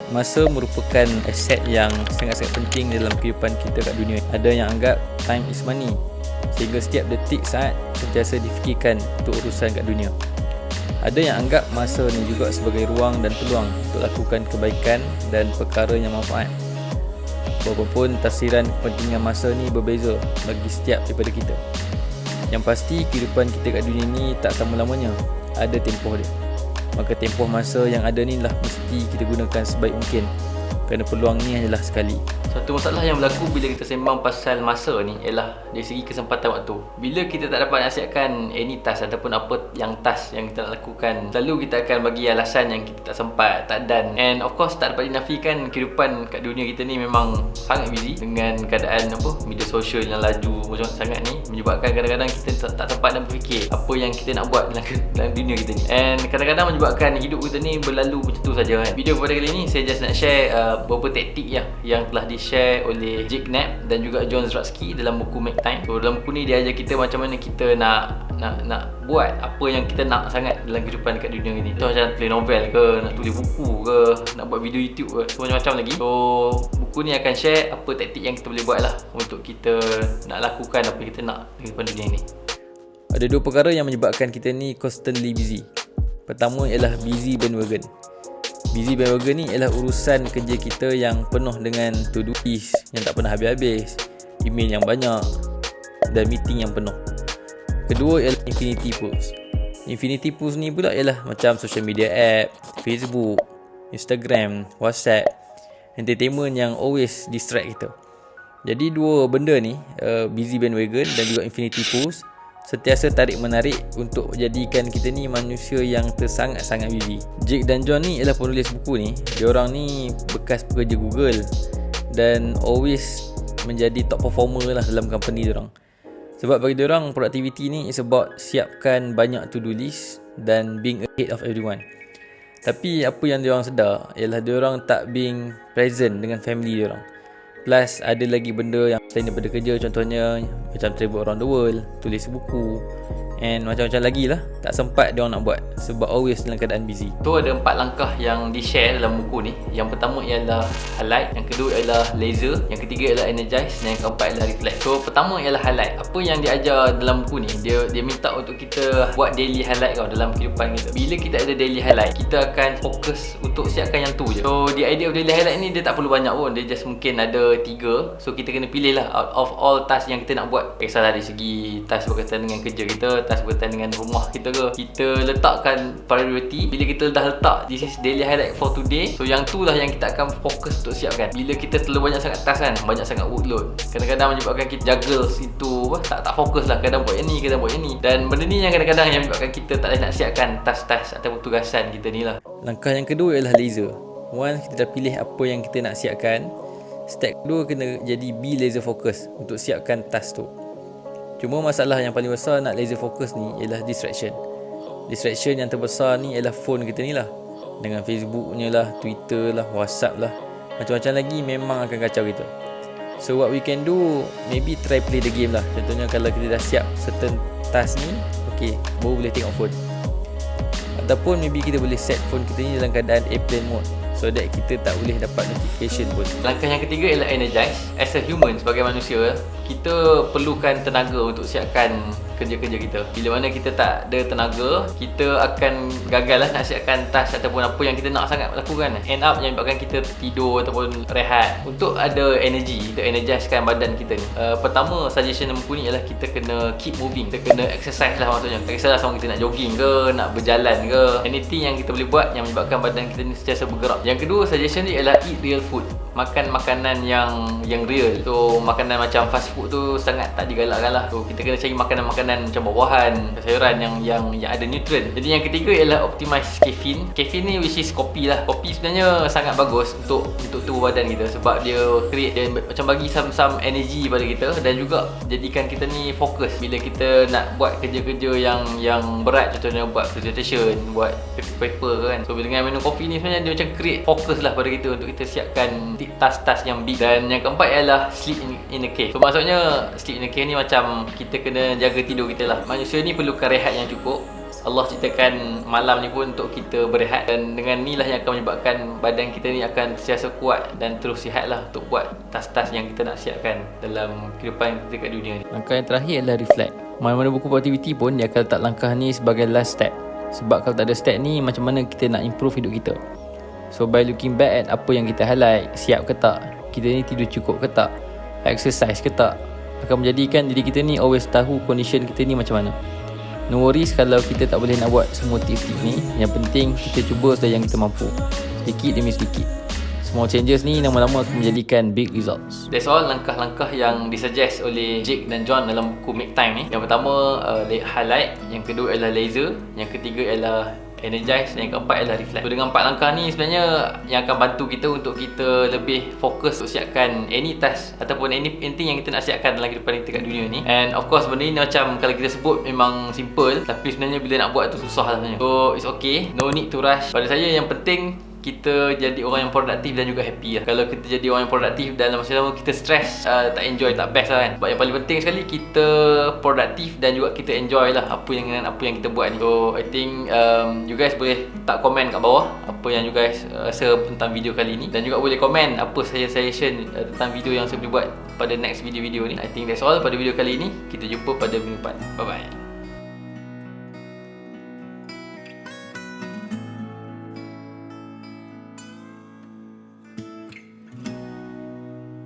Masa merupakan aset yang sangat-sangat penting dalam kehidupan kita kat dunia. Ada yang anggap time is money, sehingga setiap detik saat sentiasa difikirkan untuk urusan kat dunia. Ada yang anggap masa ni juga sebagai ruang dan peluang untuk lakukan kebaikan dan perkara yang manfaat. Walaupun tafsiran kepentingan masa ni berbeza bagi setiap daripada kita. Yang pasti kehidupan kita kat dunia ni tak selama-lamanya, ada tempoh dia. Maka tempoh masa yang ada ni lah mesti kita gunakan sebaik mungkin, kerana peluang ni hanyalah sekali. Satu masalah yang berlaku bila kita sembang pasal masa ni ialah dari segi kesempatan waktu. Bila kita tak dapat nak siapkan any task ataupun apa yang task yang kita nak lakukan, selalu kita akan bagi alasan yang kita tak sempat, tak done. And of course tak dapat dinafikan kehidupan kat dunia kita ni memang sangat busy dengan keadaan media sosial yang laju macam sangat ni, menyebabkan kadang-kadang kita tak sempat nak berfikir apa yang kita nak buat dalam dunia kita ni. And kadang-kadang menyebabkan hidup kita ni berlalu macam tu saja kan. Video pada kali ni saya just nak share beberapa taktik yang telah di-share oleh Jake Knapp dan juga John Zratsky dalam buku Make Time. So dalam buku ni dia ajar kita macam mana kita nak buat apa yang kita nak sangat dalam kehidupan dekat dunia ni. Contoh macam play novel ke, nak tulis buku ke, nak buat video YouTube ke, so macam-macam lagi. So buku ni akan share apa taktik yang kita boleh buat lah untuk kita nak lakukan apa yang kita nak dalam kehidupan dunia ni. Ada dua perkara yang menyebabkan kita ni constantly busy. Pertama ialah busy bandwagon. Busy bandwagon ni ialah urusan kerja kita yang penuh dengan to-do list yang tak pernah habis-habis, email yang banyak dan meeting yang penuh. Kedua ialah infinity pools. Infinity pools ni pula ialah macam social media app, Facebook, Instagram, WhatsApp, entertainment yang always distract kita. Jadi dua benda ni, busy bandwagon dan juga infinity pools, sentiasa tarik-menarik untuk jadikan kita ni manusia yang sangat-sangat busy. Jake dan John ni ialah penulis buku ni. Diorang ni bekas pekerja Google dan always menjadi top performer lah dalam company diorang. Sebab bagi diorang, productivity ni is about siapkan banyak to-do list dan being ahead of everyone. Tapi apa yang diorang sedar ialah diorang tak being present dengan family diorang. Plus ada lagi benda yang selain daripada kerja, contohnya macam travel around the world, tulis buku and macam-macam lagi lah. Tak sempat diorang nak buat sebab always dalam keadaan busy. So ada 4 langkah yang di-share dalam buku ni. Yang pertama ialah highlight, yang kedua ialah laser, yang ketiga ialah energize dan yang keempat ialah reflect. So pertama ialah highlight. Apa yang dia ajar dalam buku ni, dia minta untuk kita buat daily highlight dalam kehidupan kita. Bila kita ada daily highlight, kita akan fokus untuk siapkan yang tu je. So the idea of daily highlight ni dia tak perlu banyak pun, dia just mungkin ada 3. So kita kena pilih lah out of all task yang kita nak buat. Kisahlah dari segi task berkaitan dengan kerja kita, task berkaitan dengan rumah kita ke, kita letakkan priority. Bila kita dah letak this is daily highlight for today, so yang tu lah yang kita akan fokus untuk siapkan. Bila kita terlalu banyak sangat task kan, banyak sangat workload, kadang-kadang menyebabkan kita juggle itu tak fokus lah, kadang buat yang ni, kadang buat yang ni, dan benda ni yang kadang-kadang yang menyebabkan kita tak boleh nak siapkan task-task ataupun tugasan kita ni lah. Langkah yang kedua ialah laser. Once kita dah pilih apa yang kita nak siapkan, step kedua kena jadi be laser focus untuk siapkan task tu. Cuma masalah yang paling besar nak laser focus ni ialah distraction. Distraction yang terbesar ni ialah phone kita ni lah, dengan Facebooknya lah, Twitter lah, WhatsApp lah, macam-macam lagi memang akan kacau kita. So what we can do, maybe try play the game lah. Contohnya kalau kita dah siap certain task ni, okay, baru boleh tengok phone. Ataupun maybe kita boleh set phone kita ni dalam keadaan airplane mode, so that kita tak boleh dapat notification pun. Langkah yang ketiga ialah energize. As a human, sebagai manusia, kita perlukan tenaga untuk siapkan kerja-kerja kita. Bila mana kita tak ada tenaga, kita akan gagal lah nak siapkan task ataupun apa yang kita nak sangat lakukan. End up yang menyebabkan kita tidur ataupun rehat. Untuk ada energy, kita energizekan badan kita ni, pertama suggestion dalam buku ni ialah kita kena keep moving. Kita kena exercise lah maksudnya. Tak kisahlah sama kita nak jogging ke, nak berjalan ke, anything yang kita boleh buat yang menyebabkan badan kita ni sentiasa bergerak. Yang kedua suggestion ni ialah eat real food. Makan makanan yang real. So makanan macam fast food tu sangat tak digalakkan lah. So kita kena cari makanan-makanan macam buah-buahan, sayuran yang ada nutrient. Jadi yang ketiga ialah optimize caffeine. Caffeine ni which is kopi lah. Kopi sebenarnya sangat bagus untuk tubuh badan kita sebab dia create, dia macam bagi some energy pada kita dan juga jadikan kita ni fokus bila kita nak buat kerja-kerja yang berat, contohnya buat presentation, buat paper kan. So dengan minum kopi ni sebenarnya dia macam create fokus lah pada kita untuk kita siapkan task-task yang big. Dan yang keempat ialah sleep in a cave. So maksudnya sleep in a cave ni macam kita kena jaga tidur kita lah. Manusia ni perlukan rehat yang cukup. Allah ciptakan malam ni pun untuk kita berehat, dan dengan ni lah yang akan menyebabkan badan kita ni akan sentiasa kuat dan terus sihat lah untuk buat tas-tas yang kita nak siapkan dalam kehidupan kita kat dunia ni. Langkah yang terakhir adalah reflect. Mana-mana buku productivity pun dia akan letak langkah ni sebagai last step. Sebab kalau tak ada step ni, macam mana kita nak improve hidup kita? So by looking back at apa yang kita highlight, siap ke tak, kita ni tidur cukup ke tak, exercise ke tak, akan menjadikan diri kita ni always tahu condition kita ni macam mana. No worries kalau kita tak boleh nak buat semua tips-tips ni. Yang penting kita cuba saja yang kita mampu, sedikit demi sedikit. Small changes ni lama-lama akan menjadikan big results. That's all langkah-langkah yang disuggest oleh Jake dan John dalam buku Make Time ni. Yang pertama highlight, yang kedua adalah laser, yang ketiga adalah energize, dan yang keempat adalah reflect. So, dengan 4 langkah ni sebenarnya yang akan bantu kita untuk kita lebih fokus untuk siapkan any task ataupun anything yang kita nak siapkan dalam kehidupan kita kat dunia ni. And of course benda ni macam kalau kita sebut memang simple, tapi sebenarnya bila nak buat tu susah lah sebenarnya. So it's okay, no need to rush. Pada saya yang penting kita jadi orang yang produktif dan juga happy lah. Kalau kita jadi orang yang produktif dan masa sama kita stress, tak enjoy, tak best lah kan. Sebab yang paling penting sekali kita produktif dan juga kita enjoy lah apa yang kita buat ni. So I think you guys boleh letak komen kat bawah apa yang you guys rasa tentang video kali ni, dan juga boleh komen apa suggestion tentang video yang saya boleh buat pada next video-video ni. I think that's all pada video kali ni. Kita jumpa pada minggu depan. Bye bye.